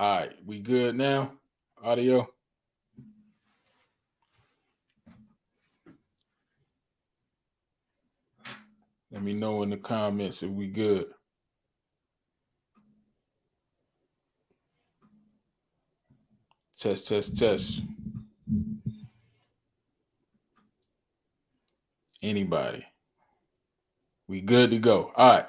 All right, we good now? Audio. Let me know in the comments if we good. Test, test, test. Anybody? We good to go. All right.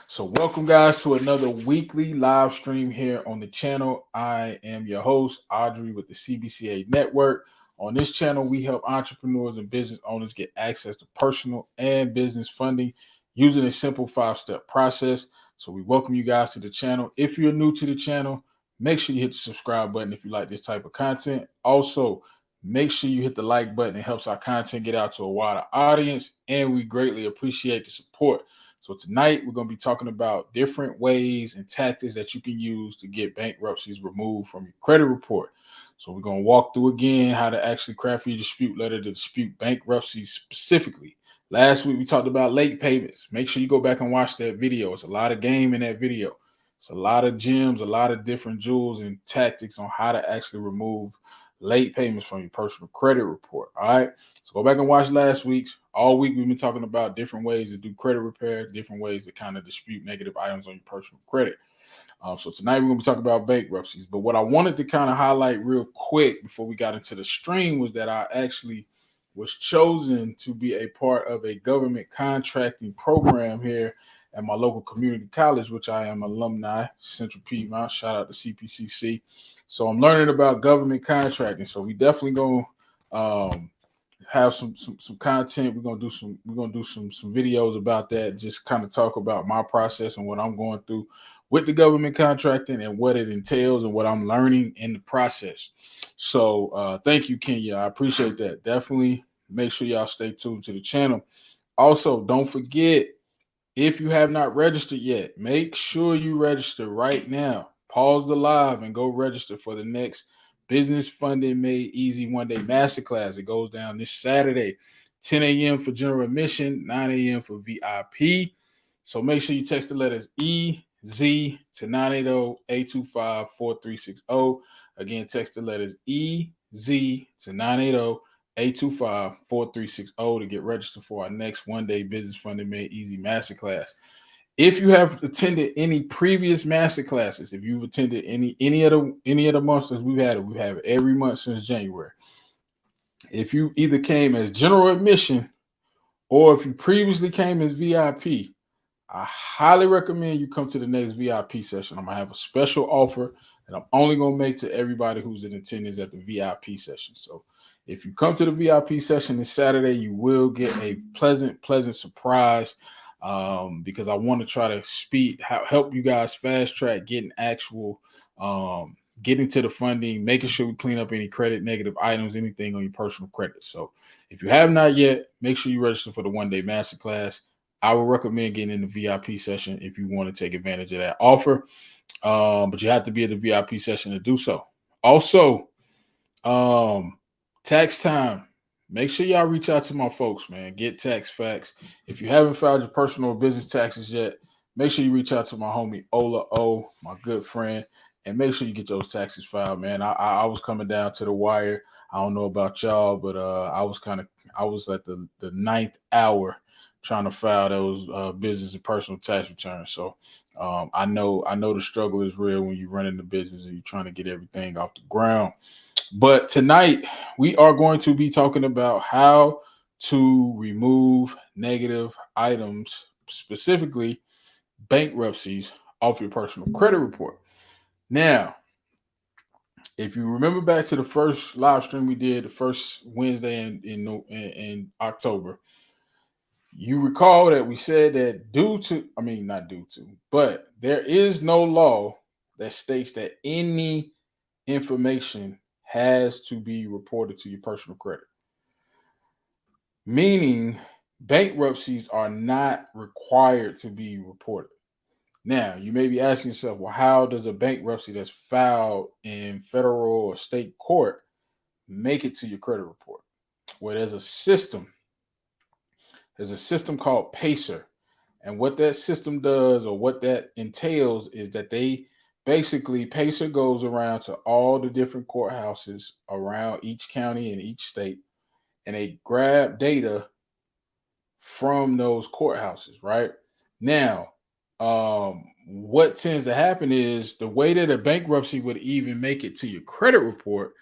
So, welcome, guys, to another weekly live stream here on the channel. I am your host, Audrey, with the CBCA Network. On this channel, we help entrepreneurs and business owners get access to personal and business funding using a simple 5-step process. So, we welcome you guys to the channel. If you're new to the channel, make sure you hit the subscribe button if you like this type of content. Also, make sure you hit the like button. It helps our content get out to a wider audience, and we greatly appreciate the support. So tonight we're going to be talking about different ways and tactics that you can use to get bankruptcies removed from your credit report. So we're going to walk through again how to actually craft your dispute letter to dispute bankruptcy specifically. Last week we talked about late payments. Make sure you go back and watch that video. It's a lot of game in that video. It's a lot of gems, a lot of different jewels and tactics on how to actually remove late payments from your personal credit report. All right. So go back and watch last week's. All week we've been talking about different ways to do credit repair, different ways to kind of dispute negative items on your personal credit. So tonight we're going to be talking about bankruptcies. But what I wanted to kind of highlight real quick before we got into the stream was that I actually was chosen to be a part of a government contracting program here at my local community college, which I am alumni, Central Piedmont. Shout out to CPCC. So I'm learning about government contracting. So we definitely gonna have some content. We're gonna do some videos about that. Just kind of talk about my process and what I'm going through with the government contracting and what it entails and what I'm learning in the process. So thank you, Kenya. I appreciate that. Definitely make sure y'all stay tuned to the channel. Also, don't forget, if you have not registered yet, make sure you register right now. Pause the live and go register for the next Business Funding Made Easy One Day Masterclass. It goes down this Saturday, 10 a.m. for general admission, 9 a.m. for VIP. So make sure you text the letters EZ to 980-825-4360. Again, text the letters EZ to 980-825-4360 to get registered for our next one-day Business Funding Made Easy Masterclass. If you have attended any previous masterclasses, if you've attended any of the months that we've had it every month since January. If you either came as general admission or if you previously came as VIP, I highly recommend you come to the next VIP session. I'm gonna have a special offer that I'm only gonna make to everybody who's in attendance at the VIP session. So if you come to the VIP session this Saturday, you will get a pleasant surprise. Because I want to try to help you guys fast track getting getting to the funding, making sure we clean up any credit negative items, anything on your personal credit. So if you have not yet, make sure you register for the one-day masterclass. I would recommend getting in the VIP session if you want to take advantage of that offer. But you have to be at the VIP session to do so. Also, tax time. Make sure y'all reach out to my folks, man. Get tax facts. If you haven't filed your personal or business taxes yet, make sure you reach out to my homie Ola O, my good friend, and make sure you get those taxes filed, man. I was coming down to the wire. I don't know about y'all, but I was at the ninth hour trying to file those business and personal tax returns. So I know the struggle is real when you're running the business and you're trying to get everything off the ground. But tonight we are going to be talking about how to remove negative items, specifically bankruptcies, off your personal credit report. Now, if you remember back to the first live stream we did, the first Wednesday in October, you recall that we said that but there is no law that states that any information has to be reported to your personal credit. Meaning, bankruptcies are not required to be reported. Now, you may be asking yourself, well, how does a bankruptcy that's filed in federal or state court make it to your credit report? Well, there's a system. There's a system called PACER. And what that system does, or what that entails, is that they basically Pacer goes around to all the different courthouses around each county and each state, and they grab data from those courthouses, right? Now, what tends to happen is the way that a bankruptcy would even make it to your credit report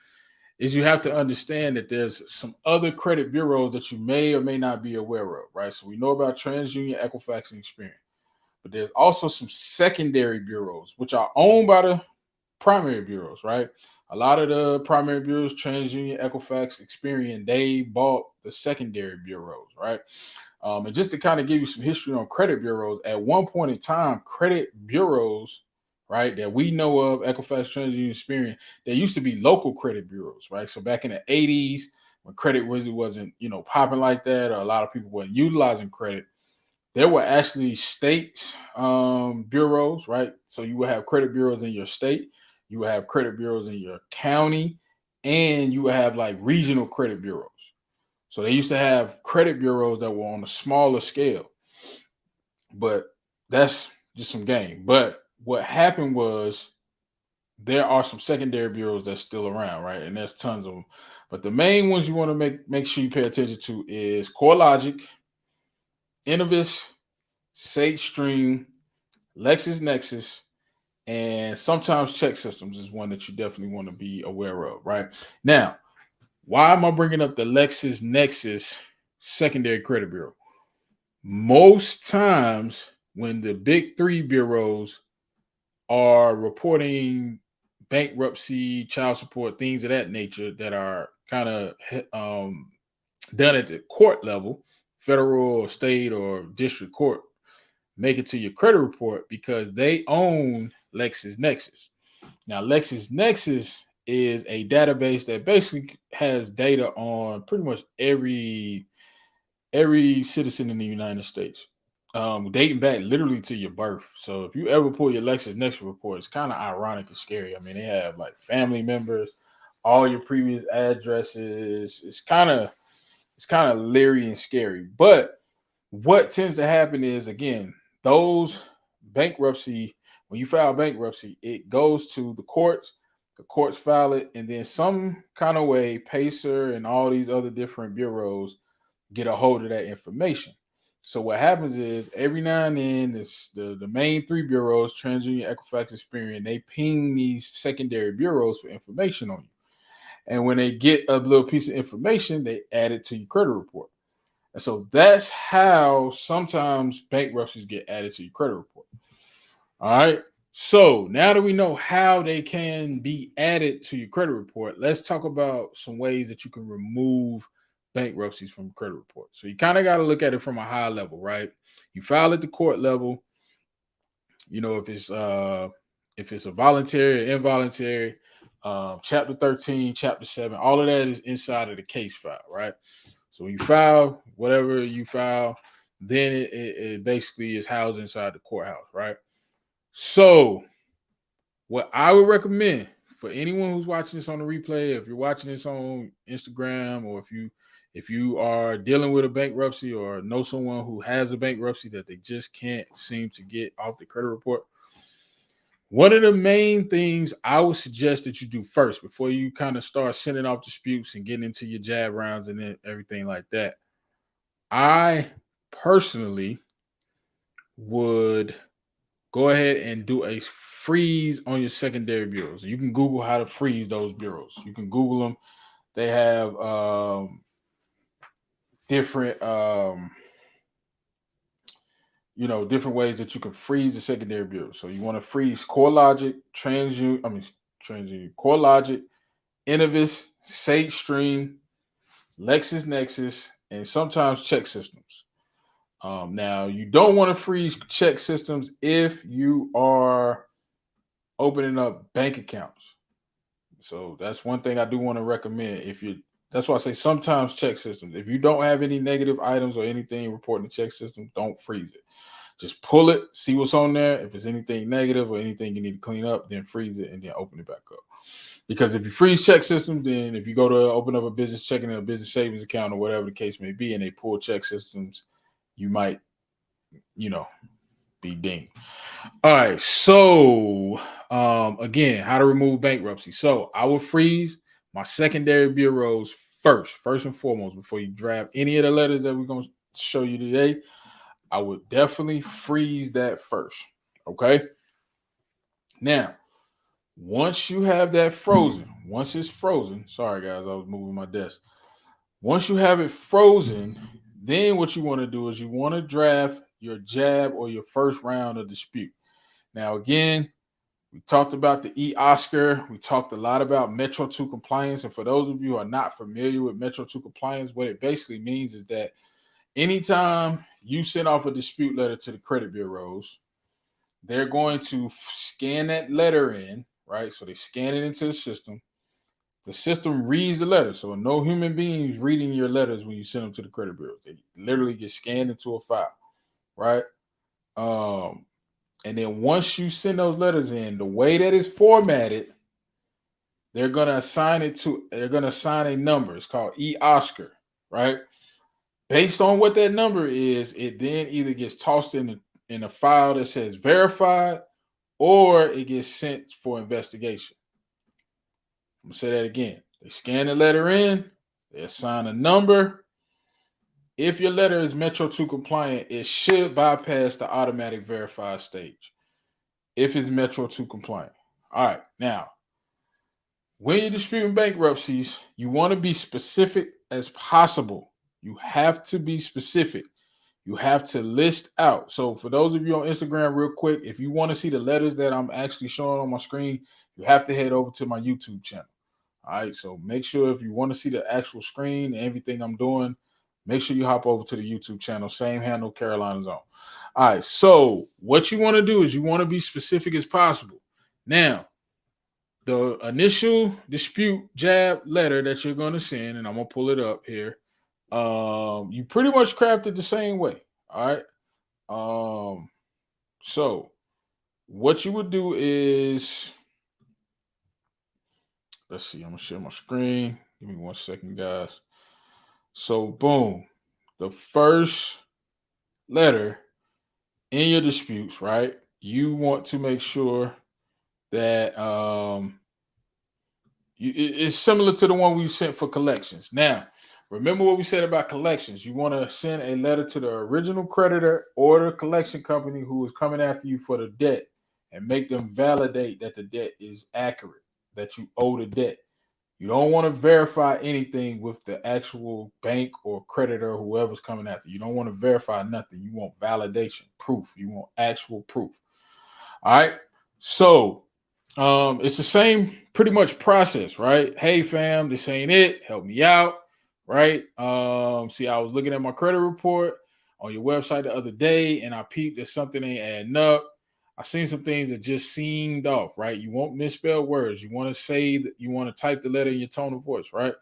is you have to understand that there's some other credit bureaus that you may or may not be aware of, right? So we know about TransUnion, Equifax, and Experian, but there's also some secondary bureaus which are owned by the primary bureaus, right? A lot of the primary bureaus, TransUnion, Equifax, Experian, they bought the secondary bureaus, right? And just to kind of give you some history on credit bureaus, at one point in time, credit bureaus, right, that we know of, Equifax, TransUnion, Experian, they used to be local credit bureaus, right? So back in the 80s, when credit wasn't, popping like that, or a lot of people weren't utilizing credit, there were actually state bureaus, right? So you would have credit bureaus in your state, you would have credit bureaus in your county, and you would have like regional credit bureaus. So they used to have credit bureaus that were on a smaller scale, but that's just some game. But what happened was there are some secondary bureaus that's still around, right? And there's tons of them. But the main ones you want to make sure you pay attention to is CoreLogic, Innovis, SageStream, LexisNexis, and sometimes Check Systems is one that you definitely want to be aware of, right? Now, why am I bringing up the LexisNexis secondary credit bureau? Most times when the big three bureaus are reporting bankruptcy, child support, things of that nature that are kind of done at the court level, federal or state or district court, make it to your credit report because they own LexisNexis. Now, LexisNexis is a database that basically has data on pretty much every citizen in the United States, dating back literally to your birth. So if you ever pull your LexisNexis report, it's kind of ironic and scary. I mean, they have like family members, all your previous addresses. It's kind of leery and scary. But what tends to happen is, again, those bankruptcy, when you file bankruptcy, it goes to the courts file it, and then some kind of way Pacer and all these other different bureaus get a hold of that information. So what happens is every now and then the main three bureaus, TransUnion, Equifax, Experian, they ping these secondary bureaus for information on you. And when they get a little piece of information, they add it to your credit report. And so that's how sometimes bankruptcies get added to your credit report. All right. So now that we know how they can be added to your credit report, let's talk about some ways that you can remove bankruptcies from credit report. So you kind of got to look at it from a high level, right? You file at the court level. If it's a voluntary or involuntary, chapter 13, chapter 7, all of that is inside of the case file, right? So when you file whatever you file, then it basically is housed inside the courthouse, right? So what I would recommend for anyone who's watching this on the replay, if you're watching this on Instagram, or if you are dealing with a bankruptcy or know someone who has a bankruptcy that they just can't seem to get off the credit report, one of the main things I would suggest that you do first before you kind of start sending off disputes and getting into your jab rounds and everything like that, I personally would go ahead and do a freeze on your secondary bureaus. You can Google how to freeze those bureaus. You can Google them. They have different different ways that you can freeze the secondary bureau. So you want to freeze CoreLogic, CoreLogic, Innovis, SageStream, LexisNexis, and sometimes Check Systems. Now, you don't want to freeze Check Systems if you are opening up bank accounts. So that's one thing I do want to recommend. That's why I say sometimes Check Systems. If you don't have any negative items or anything reporting to Check Systems, don't freeze it. Just pull it, see what's on there. If it's anything negative or anything you need to clean up, then freeze it and then open it back up. Because if you freeze Check Systems, then if you go to open up a business checking or a business savings account or whatever the case may be, and they pull Check Systems, you might, be dinged. All right. So again, how to remove bankruptcy. So I will freeze my secondary bureaus first and foremost, before you draft any of the letters that we're going to show you today. I would definitely freeze that first. Okay. Now, once you have that frozen, once it's frozen, sorry guys, I was moving my desk. Once you have it frozen, then what you want to do is you want to draft your jab or your first round of dispute. Now, again, we talked about the E-Oscar. We talked a lot about Metro 2 compliance. And for those of you who are not familiar with Metro 2 compliance, what it basically means is that anytime you send off a dispute letter to the credit bureaus, they're going to scan that letter in, right? So they scan it into the system. The system reads the letter. So no human beings reading your letters when you send them to the credit bureau. They literally get scanned into a file, right? And then once you send those letters in, the way that it's formatted, they're going to assign a number. It's called E-Oscar, right? Based on what that number is, it then either gets tossed in a file that says verified, or it gets sent for investigation. I'm going to say that again. They scan the letter in, they assign a number. If your letter is Metro 2 compliant, it should bypass the automatic verify stage if it's Metro 2 compliant. All right. Now, when you're disputing bankruptcies, you want to be specific as possible. You have to be specific. You have to list out. So for those of you on Instagram, real quick, if you want to see the letters that I'm actually showing on my screen, you have to head over to my YouTube channel. All right. So make sure if you want to see the actual screen and everything I'm doing, make sure you hop over to the YouTube channel. Same handle, Carolina's on. All right. So what you want to do is you want to be specific as possible. Now, the initial dispute jab letter that you're going to send, and I'm going to pull it up here. You pretty much crafted the same way. All right. So what you would do is, let's see, I'm gonna share my screen. Give me 1 second, guys. So boom, the first letter in your disputes, right? You want to make sure that it's similar to the one we sent for collections. Now, remember what we said about collections. You want to send a letter to the original creditor or the collection company who is coming after you for the debt and make them validate that the debt is accurate, that you owe the debt. You don't want to verify anything with the actual bank or creditor or whoever's coming after you. You don't want to verify nothing. You want validation, proof. You want actual proof. All right. So it's the same pretty much process, right? Hey fam, this ain't it. Help me out, right? See, I was looking at my credit report on your website the other day, and I peeped that something ain't adding up. I seen some things that just seemed off, right? You won't misspell words. You want to say that you want to type the letter in your tone of voice, right?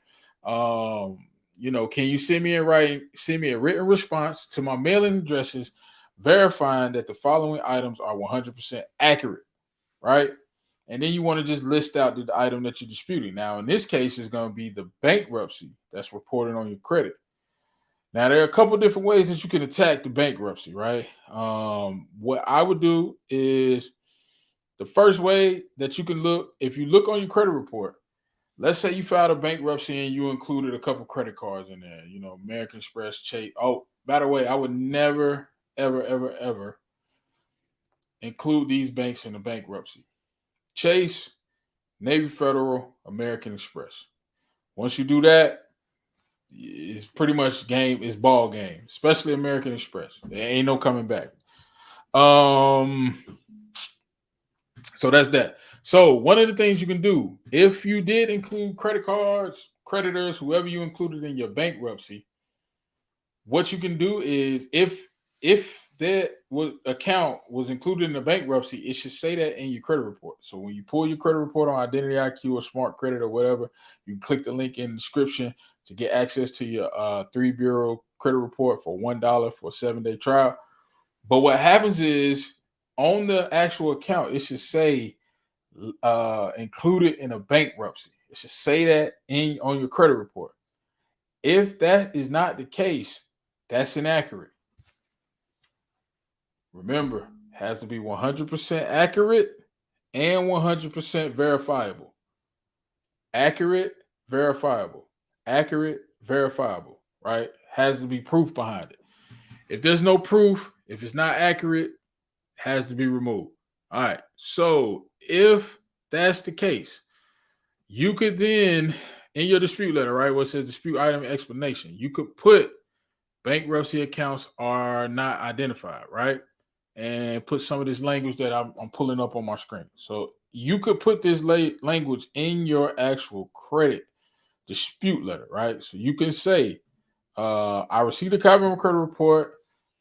Can you send me a written response to my mailing addresses verifying that the following items are 100% accurate, right? And then you want to just list out the item that you're disputing. Now, in this case, it's going to be the bankruptcy that's reported on your credit. Now, there are a couple different ways that you can attack the bankruptcy, right? What I would do is the first way that you can look, if you look on your credit report, let's say you filed a bankruptcy and you included a couple credit cards in there, American Express, Chase. Oh, by the way, I would never, ever, ever, ever include these banks in a bankruptcy. Chase, Navy Federal, American Express. Once you do that, it's pretty much it's ball game, especially American Express. There ain't no coming back. So that's that. So one of the things you can do, if you did include credit cards, creditors, whoever you included in your bankruptcy, what you can do is if that account was included in the bankruptcy, it should say that in your credit report. So when you pull your credit report on Identity IQ or Smart Credit or whatever, you click the link in the description to get access to your 3-bureau credit report for $1 for a 7-day trial. But what happens is on the actual account, it should say included in a bankruptcy. It should say that on your credit report. If that is not the case, that's inaccurate. Remember, Has to be 100% accurate and 100% verifiable. Accurate, verifiable. Accurate, verifiable, right? Has to be proof behind it. If there's no proof, if it's not accurate, has to be removed. All right. So if that's the case, you could then, in your dispute letter, right, what says dispute item explanation, you could put bankruptcy accounts are not identified, right? And put some of this language that I'm pulling up on my screen. So you could put this language in your actual credit dispute letter, right? So you can say, I received a copy of my credit report,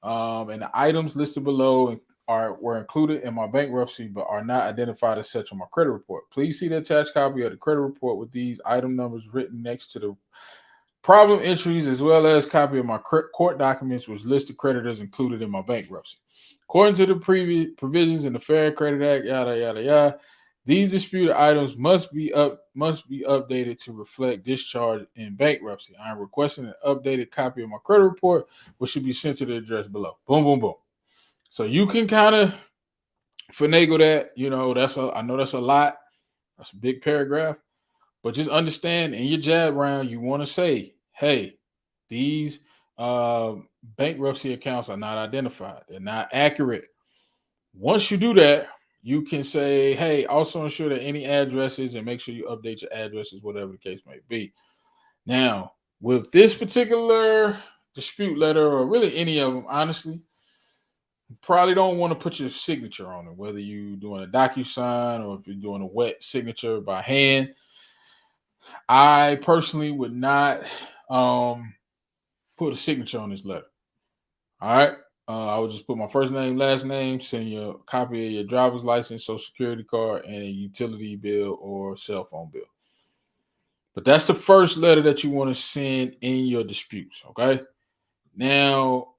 and the items listed below were included in my bankruptcy, but are not identified as such on my credit report. Please see the attached copy of the credit report with these item numbers written next to the problem entries, as well as copy of my court documents, which list the creditors included in my bankruptcy. According to the previous provisions in the Fair Credit Act, yada yada yada, these disputed items must be updated to reflect discharge in bankruptcy. I am requesting an updated copy of my credit report, which should be sent to the address below. Boom, boom, boom. So you can kind of finagle that. You know, I know that's a lot. That's a big paragraph. But just understand in your jab round, you want to say, hey, these bankruptcy accounts are not identified. They're not accurate. Once you do that, you can say, hey, also ensure that any addresses, and make sure you update your addresses, whatever the case may be. Now, with this particular dispute letter, or really any of them, honestly, you probably don't want to put your signature on it, whether you're doing a DocuSign or if you're doing a wet signature by hand. I personally would not put a signature on this letter. All right. I would just put my first name, last name, send you a copy of your driver's license, social security card, and a utility bill or cell phone bill. But that's the first letter that you want to send in your disputes. Okay. Now,